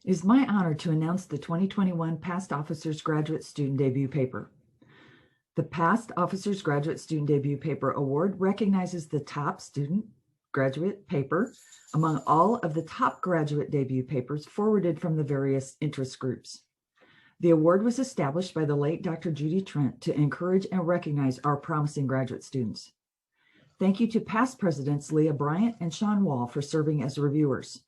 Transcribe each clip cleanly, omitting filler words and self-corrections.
It is my honor to announce the 2021 Past Officers Graduate Student Debut Paper. The Past Officers Graduate Student Debut Paper Award recognizes the top student graduate paper among all of the top graduate debut papers forwarded from the various interest groups. The award was established by the late Dr. Judy Trent to encourage and recognize our promising graduate students. Thank you to past presidents Leah Bryant and Sean Wall for serving as reviewers.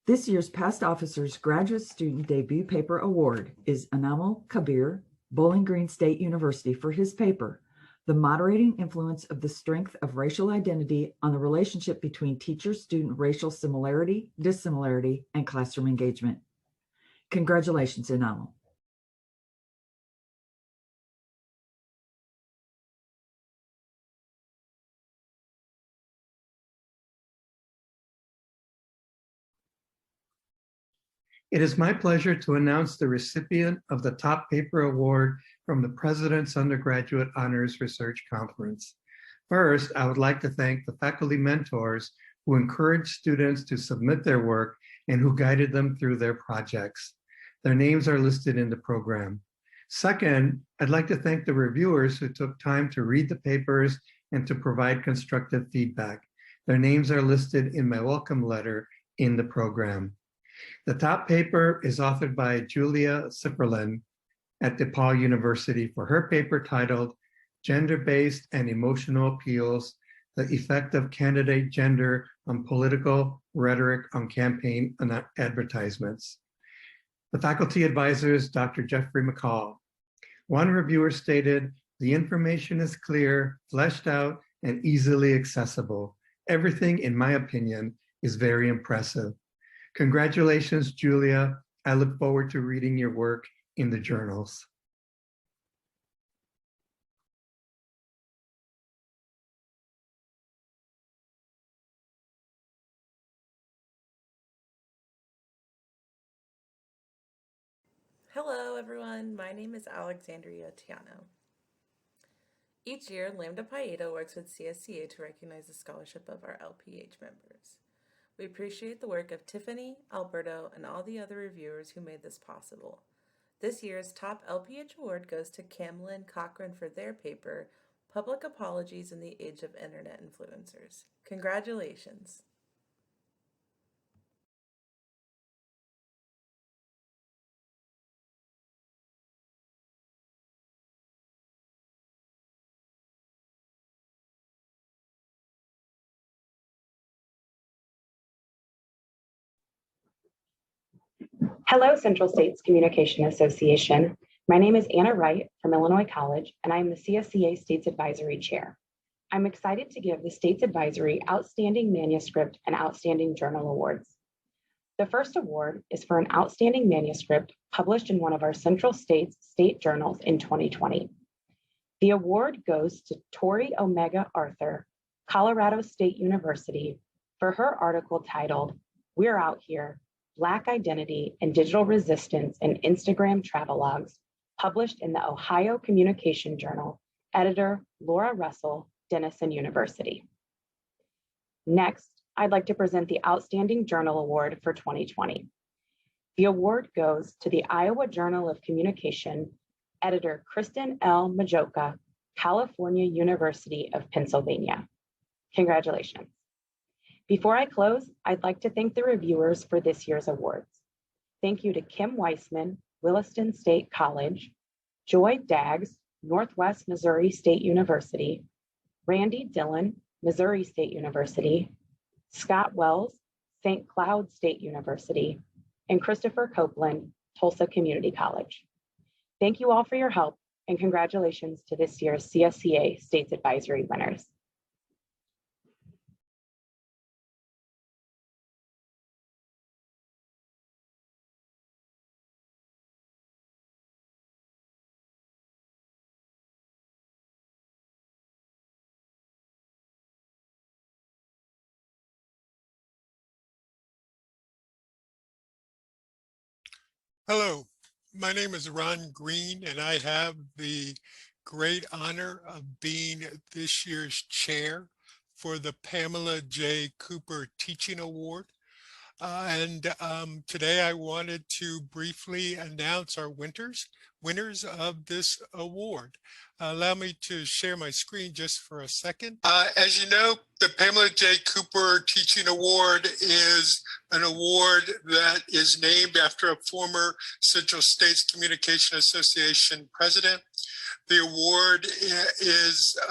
This year's Past Officers Graduate Student Debut Paper Award is Anamal Kabir, Bowling Green State University, for his paper, The Moderating Influence of the Strength of Racial Identity on the Relationship Between Teacher-Student Racial Similarity, Dissimilarity, and Classroom Engagement. Congratulations, Anamal. It is my pleasure to announce the recipient of the Top Paper Award from the President's Undergraduate Honors Research Conference. First, I would like to thank the faculty mentors who encouraged students to submit their work and who guided them through their projects. Their names are listed in the program. Second, I'd like to thank the reviewers who took time to read the papers and to provide constructive feedback. Their names are listed in my welcome letter in the program. The top paper is authored by Julia Sipperlin at DePaul University for her paper titled Gender-Based and Emotional Appeals, the Effect of Candidate Gender on Political Rhetoric on Campaign and Advertisements. The faculty advisor is Dr. Jeffrey McCall. One reviewer stated, the information is clear, fleshed out, and easily accessible. Everything, in my opinion, is very impressive. Congratulations, Julia. I look forward to reading your work in the journals. Hello, everyone. My name is Alexandria Tiano. Each year, Lambda Pi Eta works with CSCA to recognize the scholarship of our LPH members. We appreciate the work of Tiffany, Alberto, and all the other reviewers who made this possible. This year's top LPH award goes to Camlyn Cochran for their paper, Public Apologies in the Age of Internet Influencers. Congratulations. Hello, Central States Communication Association. My name is Anna Wright from Illinois College, and I am the CSCA States Advisory Chair. I'm excited to give the States Advisory Outstanding Manuscript and Outstanding Journal Awards. The first award is for an outstanding manuscript published in one of our Central States state journals in 2020. The award goes to Tori Omega Arthur, Colorado State University, for her article titled, We're Out Here, Black Identity and Digital Resistance in Instagram Travelogues, published in the Ohio Communication Journal, editor Laura Russell, Denison University. Next, I'd like to present the Outstanding Journal Award for 2020. The award goes to the Iowa Journal of Communication, editor Kristen L. Majoka, California University of Pennsylvania. Congratulations. Before I close, I'd like to thank the reviewers for this year's awards. Thank you to Kim Weissman, Williston State College, Joy Daggs, Northwest Missouri State University, Randy Dillon, Missouri State University, Scott Wells, St. Cloud State University, and Christopher Copeland, Tulsa Community College. Thank you all for your help, and congratulations to this year's CSCA States Advisory winners. Hello, my name is Ron Green, and I have the great honor of being this year's chair for the Pamela J. Cooper Teaching Award. Today I wanted to briefly announce our winners of this award. Allow me to share my screen just for a second. As you know, the Pamela J. Cooper Teaching Award is an award that is named after a former Central States Communication Association president. The award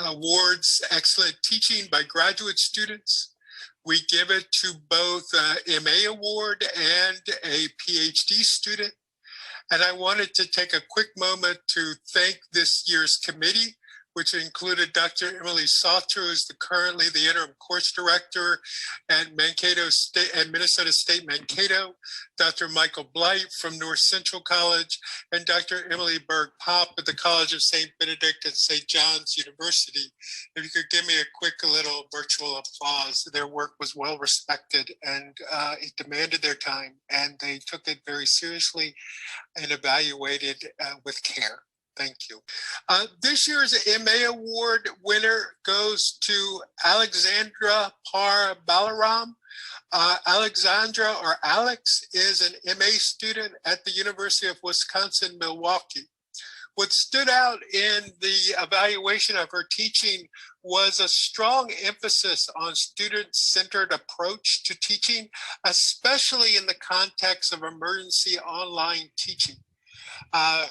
awards excellent teaching by graduate students. We give it to both an MA award and a PhD student. And I wanted to take a quick moment to thank this year's committee, which included Dr. Emily Salter, who is currently the interim course director at Mankato State and Minnesota State Mankato, Dr. Michael Blight from North Central College, and Dr. Emily Berg-Pop at the College of St. Benedict and St. John's University. If you could give me a quick little virtual applause. Their work was well respected and it demanded their time, and they took it very seriously and evaluated with care. Thank you. This year's MA Award winner goes to Alexandra Par Balaram. Alexandra, or Alex, is an MA student at the University of Wisconsin-Milwaukee. What stood out in the evaluation of her teaching was a strong emphasis on student-centered approach to teaching, especially in the context of emergency online teaching.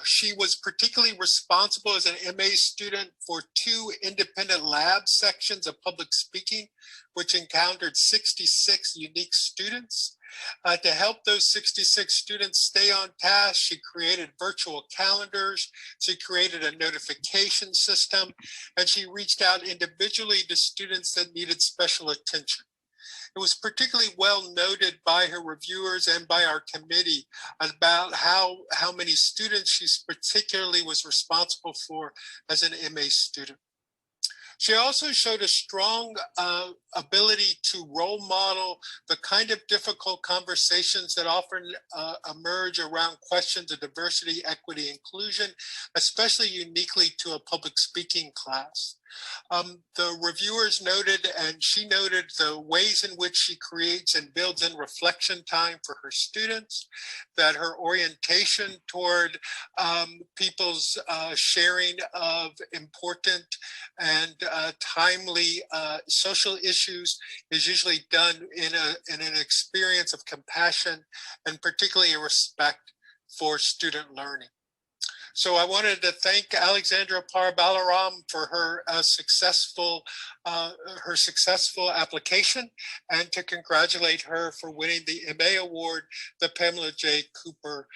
She was particularly responsible as an MA student for 2 independent lab sections of public speaking, which encountered 66 unique students. To help those 66 students stay on task, she created virtual calendars, she created a notification system, and she reached out individually to students that needed special attention. It was particularly well noted by her reviewers and by our committee about how many students she particularly was responsible for as an MA student. She also showed a strong ability to role model the kind of difficult conversations that often emerge around questions of diversity, equity, inclusion, especially uniquely to a public speaking class. The reviewers noted, and she noted, the ways in which she creates and builds in reflection time for her students, that her orientation toward people's sharing of important and timely social issues is usually done in an experience of compassion and particularly a respect for student learning. So I wanted to thank Alexandra Par Balaram for her successful application, and to congratulate her for winning the MA Award, the Pamela J. Cooper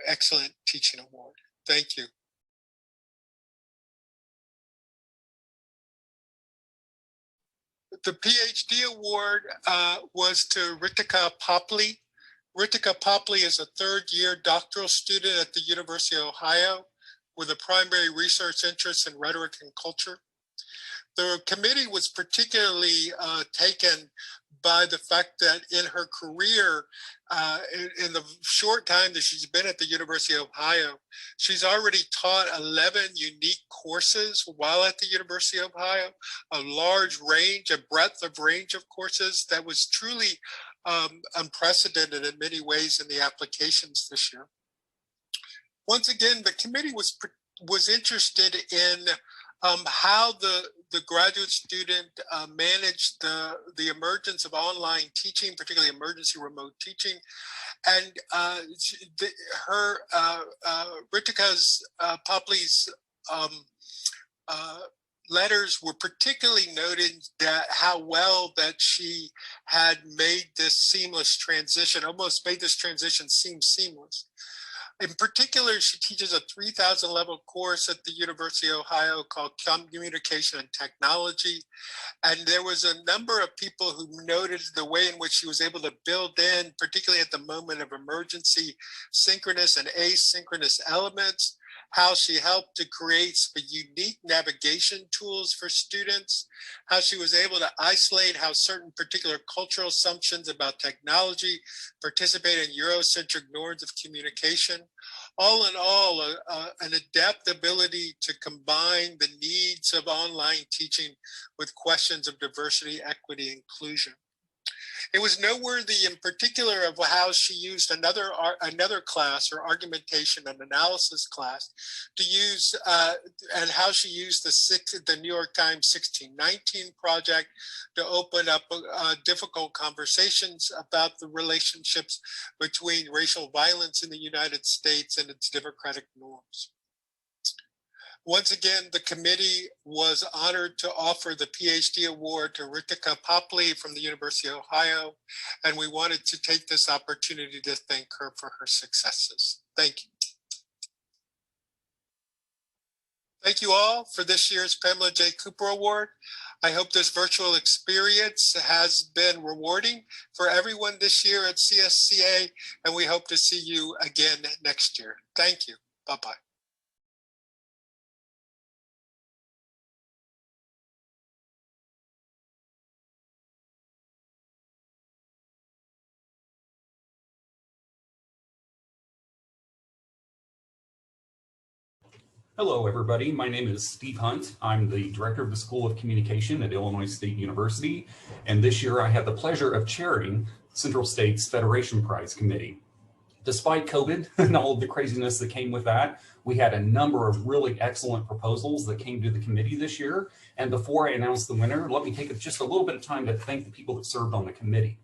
Excellent Teaching Award. Thank you. The PhD award was to Ritika Popley. Ritika Popley is a 3rd-year doctoral student at the University of Ohio with a primary research interest in rhetoric and culture. The committee was particularly taken by the fact that in her career, in the short time that she's been at the University of Ohio, she's already taught 11 unique courses while at the University of Ohio, a large range, a breadth of range of courses that was truly unprecedented in many ways in the applications this year. Once again, the committee was interested in how the graduate student managed the emergence of online teaching, particularly emergency remote teaching. And Ritika's Popley's letters were particularly noted that how well that she had made this seamless transition, almost made this transition seem seamless. In particular, she teaches a 3,000 level course at the University of Ohio called Communication and Technology. And there was a number of people who noted the way in which she was able to build in, particularly at the moment of emergency, synchronous and asynchronous elements, how she helped to create unique navigation tools for students, how she was able to isolate how certain particular cultural assumptions about technology participate in Eurocentric norms of communication. All in all, an adept ability to combine the needs of online teaching with questions of diversity, equity, inclusion. It was noteworthy in particular of how she used another class, her argumentation and analysis class, to use and how she used the New York Times 1619 project to open up difficult conversations about the relationships between racial violence in the United States and its democratic norms. Once again, the committee was honored to offer the PhD award to Ritika Popley from the University of Ohio, and we wanted to take this opportunity to thank her for her successes. Thank you. Thank you all for this year's Pamela J. Cooper Award. I hope this virtual experience has been rewarding for everyone this year at CSCA, and we hope to see you again next year. Thank you. Bye-bye. Hello, everybody. My name is Steve Hunt. I'm the director of the School of Communication at Illinois State University. And this year I had the pleasure of chairing Central State's Federation Prize Committee. Despite COVID and all of the craziness that came with that, we had a number of really excellent proposals that came to the committee this year. And before I announce the winner, let me take just a little bit of time to thank the people that served on the committee.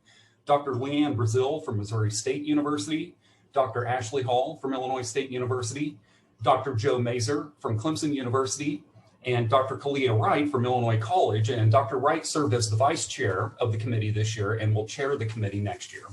Dr. Leanne Brazil from Missouri State University, Dr. Ashley Hall from Illinois State University, Dr. Joe Mazer from Clemson University, and Dr. Kalia Wright from Illinois College. And Dr. Wright served as the vice chair of the committee this year and will chair the committee next year.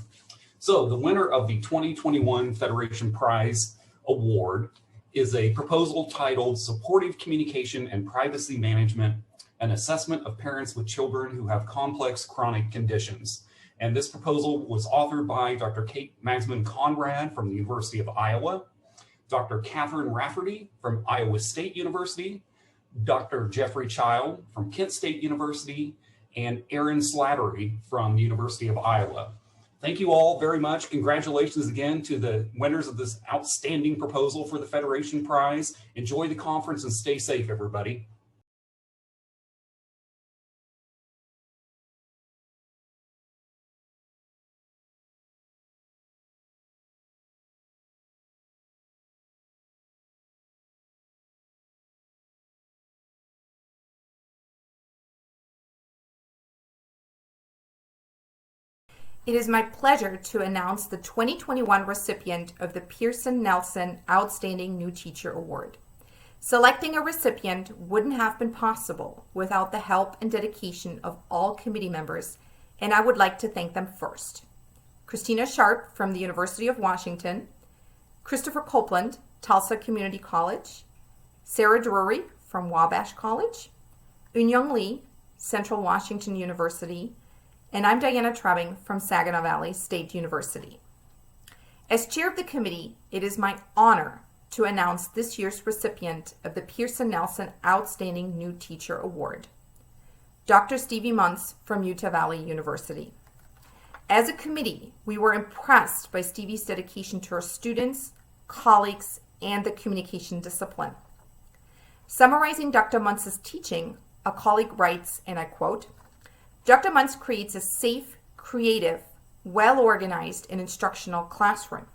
So the winner of the 2021 Federation Prize Award is a proposal titled Supportive Communication and Privacy Management, an assessment of parents with children who have complex chronic conditions. And this proposal was authored by Dr. Kate Magsman Conrad from the University of Iowa, Dr. Catherine Rafferty from Iowa State University, Dr. Jeffrey Child from Kent State University, and Aaron Slattery from the University of Iowa. Thank you all very much. Congratulations again to the winners of this outstanding proposal for the Federation Prize. Enjoy the conference and stay safe, everybody. It is my pleasure to announce the 2021 recipient of the Pearson Nelson Outstanding New Teacher Award. Selecting a recipient wouldn't have been possible without the help and dedication of all committee members, and I would like to thank them first. Christina Sharp from the University of Washington, Christopher Copeland, Tulsa Community College, Sarah Drury from Wabash College, Eunyoung Lee, Central Washington University, and I'm Diana Trebbing from Saginaw Valley State University. As chair of the committee, it is my honor to announce this year's recipient of the Pearson Nelson Outstanding New Teacher Award, Dr. Stevie Muntz from Utah Valley University. As a committee, we were impressed by Stevie's dedication to her students, colleagues, and the communication discipline. Summarizing Dr. Muntz's teaching, a colleague writes, and I quote, Dr. Muntz creates a safe, creative, well-organized, and instructional classroom.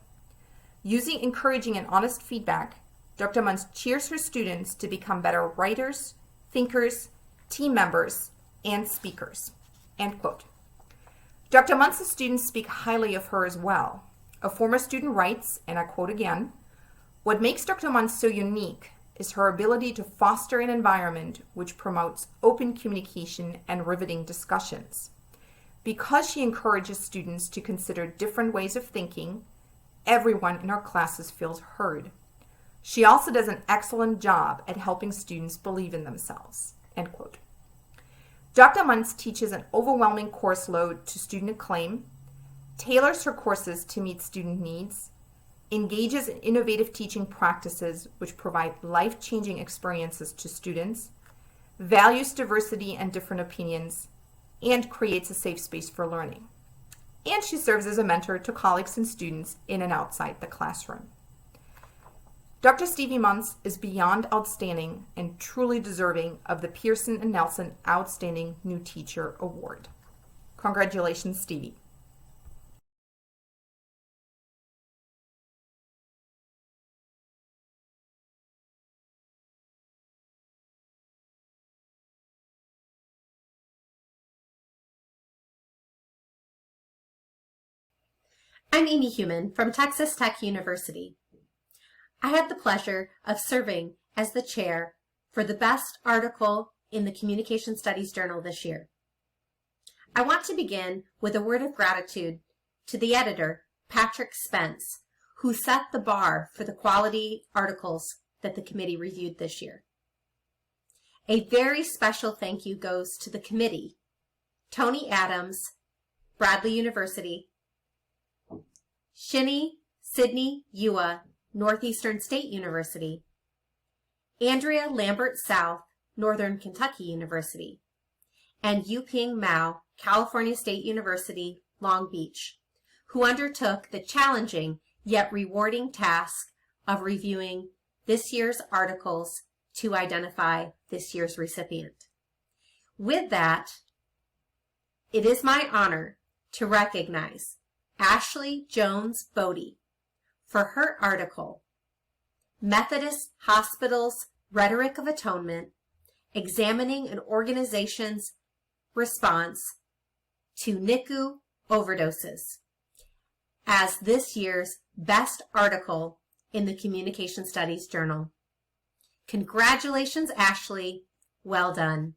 Using encouraging and honest feedback, Dr. Muntz cheers her students to become better writers, thinkers, team members, and speakers. End quote. Dr. Muntz's students speak highly of her as well. A former student writes, and I quote again, "What makes Dr. Muntz so unique is her ability to foster an environment which promotes open communication and riveting discussions. Because she encourages students to consider different ways of thinking, everyone in her classes feels heard. She also does an excellent job at helping students believe in themselves." End quote. Dr. Muntz teaches an overwhelming course load to student acclaim, tailors her courses to meet student needs, engages in innovative teaching practices which provide life-changing experiences to students, values diversity and different opinions, and creates a safe space for learning. And she serves as a mentor to colleagues and students in and outside the classroom. Dr. Stevie Muntz is beyond outstanding and truly deserving of the Pearson and Nelson Outstanding New Teacher Award. Congratulations, Stevie. I'm Amy Human from Texas Tech University. I had the pleasure of serving as the chair for the best article in the Communication Studies Journal this year. I want to begin with a word of gratitude to the editor, Patrick Spence, who set the bar for the quality articles that the committee reviewed this year. A very special thank you goes to the committee, Tony Adams, Bradley University, Sydney Ewa, Northeastern State University, Andrea Lambert South, Northern Kentucky University, and Yuping Mao, California State University, Long Beach, who undertook the challenging yet rewarding task of reviewing this year's articles to identify this year's recipient. With that, it is my honor to recognize Ashley Jones Bodie for her article, Methodist Hospital's Rhetoric of Atonement, Examining an Organization's Response to NICU Overdoses, as this year's best article in the Communication Studies Journal. Congratulations, Ashley. Well done.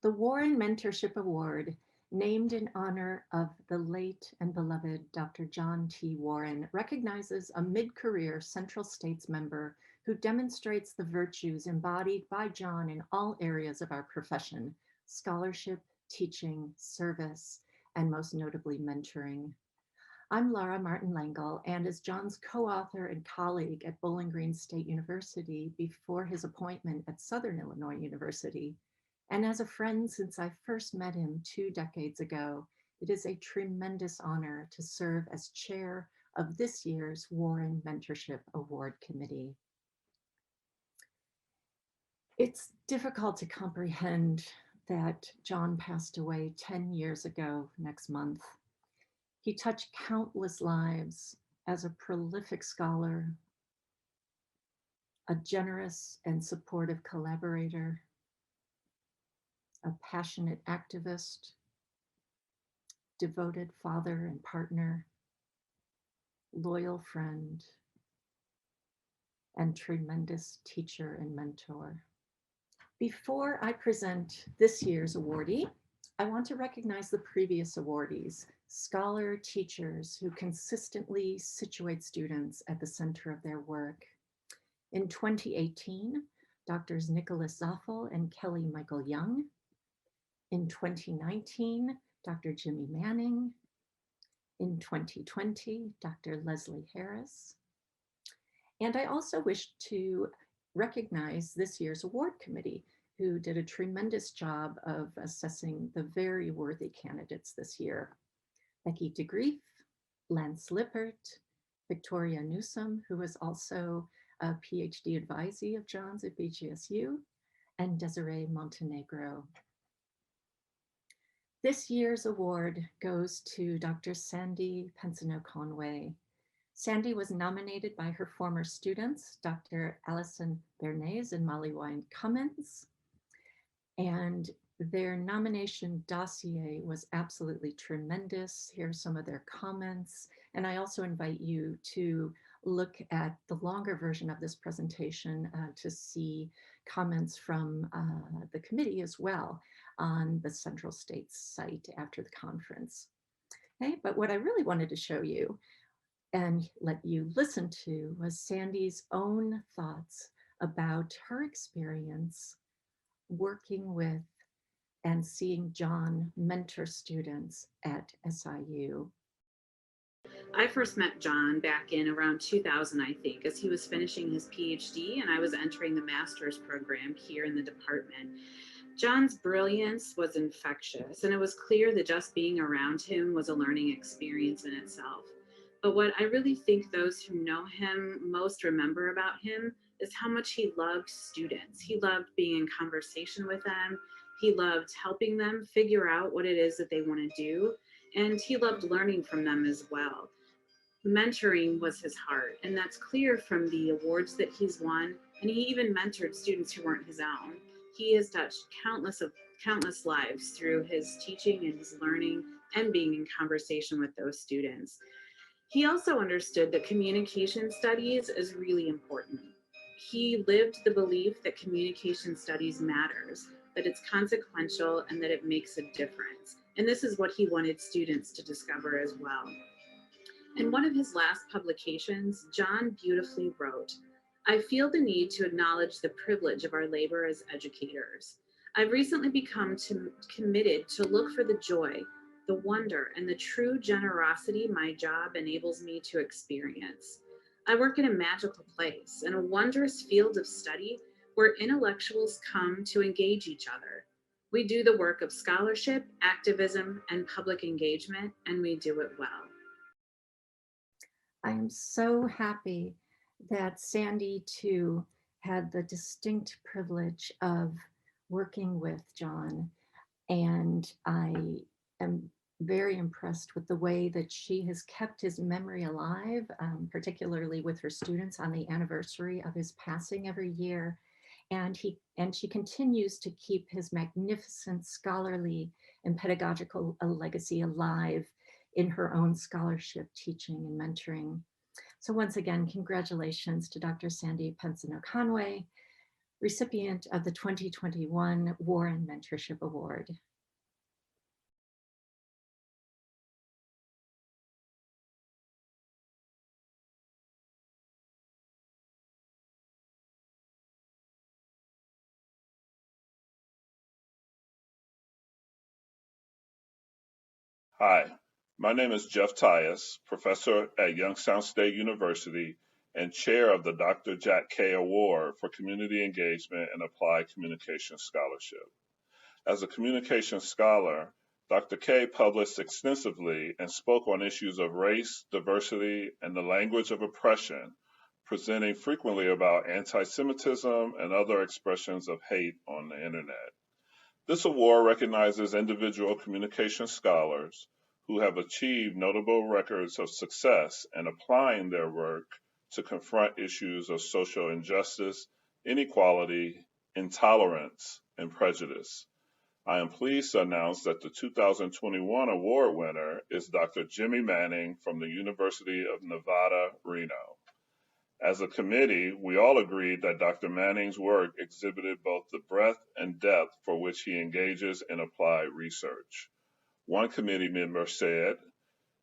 The Warren Mentorship Award, named in honor of the late and beloved Dr. John T. Warren, recognizes a mid-career Central States member who demonstrates the virtues embodied by John in all areas of our profession: scholarship, teaching, service, and most notably mentoring. I'm Laura Martin Langle, and as John's co-author and colleague at Bowling Green State University before his appointment at Southern Illinois University, and as a friend since I first met him 2 decades ago, it is a tremendous honor to serve as chair of this year's Warren Mentorship Award Committee. It's difficult to comprehend that John passed away 10 years ago next month. He touched countless lives as a prolific scholar, a generous and supportive collaborator, a passionate activist, devoted father and partner, loyal friend, and tremendous teacher and mentor. Before I present this year's awardee, I want to recognize the previous awardees, scholar teachers who consistently situate students at the center of their work. In 2018, Drs. Nicholas Zoffel and Kelly Michael Young. In 2019, Dr. Jimmy Manning. In 2020, Dr. Leslie Harris. And I also wish to recognize this year's award committee, who did a tremendous job of assessing the very worthy candidates this year. Becky DeGrief, Lance Lippert, Victoria Newsom, who was also a PhD advisee of John's at BGSU, and Desiree Montenegro. This year's award goes to Dr. Sandy Pensino-Conway. Sandy was nominated by her former students, Dr. Allison Bernays and Molly Wine Cummins, and their nomination dossier was absolutely tremendous. Here are some of their comments, and I also invite you to look at the longer version of this presentation to see comments from the committee as well on the Central States site after the conference. Okay, but what I really wanted to show you and let you listen to was Sandy's own thoughts about her experience working with and seeing John mentor students at SIU. I first met John back in around 2000, I think, as he was finishing his PhD and I was entering the master's program here in the department. John's brilliance was infectious, and it was clear that just being around him was a learning experience in itself. But what I really think those who know him most remember about him is how much he loved students. He loved being in conversation with them. He loved helping them figure out what it is that they want to do, and he loved learning from them as well. Mentoring was his heart, and that's clear from the awards that he's won, and he even mentored students who weren't his own. He has touched countless lives through his teaching and his learning and being in conversation with those students. He also understood that communication studies is really important. He lived the belief that communication studies matters, that it's consequential, and that it makes a difference. And this is what he wanted students to discover as well. In one of his last publications, John beautifully wrote, "I feel the need to acknowledge the privilege of our labor as educators. I've recently become committed to look for the joy, the wonder, and the true generosity my job enables me to experience. I work in a magical place, in a wondrous field of study where intellectuals come to engage each other. We do the work of scholarship, activism, and public engagement, and we do it well." I am so happy that Sandy too had the distinct privilege of working with John. And I am very impressed with the way that she has kept his memory alive, particularly with her students on the anniversary of his passing every year. And she continues to keep his magnificent scholarly and pedagogical legacy alive in her own scholarship, teaching, and mentoring. So once again, congratulations to Dr. Sandy Pensano-Conway, recipient of the 2021 War and Mentorship Award. Hi, my name is Jeff Tyus, professor at Youngstown State University and chair of the Dr. Jack K. Award for Community Engagement and Applied Communication Scholarship. As a communication scholar, Dr. K published extensively and spoke on issues of race, diversity, and the language of oppression, presenting frequently about anti-Semitism and other expressions of hate on the internet. This award recognizes individual communication scholars who have achieved notable records of success in applying their work to confront issues of social injustice, inequality, intolerance, and prejudice. I am pleased to announce that the 2021 award winner is Dr. Jimmy Manning from the University of Nevada, Reno. As a committee, we all agreed that Dr. Manning's work exhibited both the breadth and depth for which he engages in applied research. One committee member said,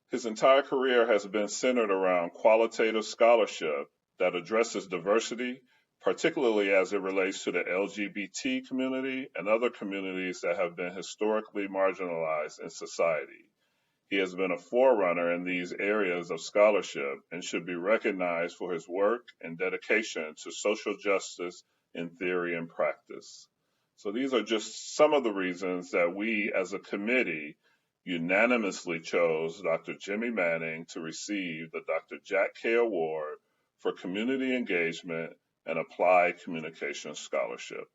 "His entire career has been centered around qualitative scholarship that addresses diversity, particularly as it relates to the LGBT community and other communities that have been historically marginalized in society. He has been a forerunner in these areas of scholarship and should be recognized for his work and dedication to social justice in theory and practice." So these are just some of the reasons that we as a committee unanimously chose Dr. Jimmy Manning to receive the Dr. Jack K. Award for Community Engagement and Applied Communication Scholarship.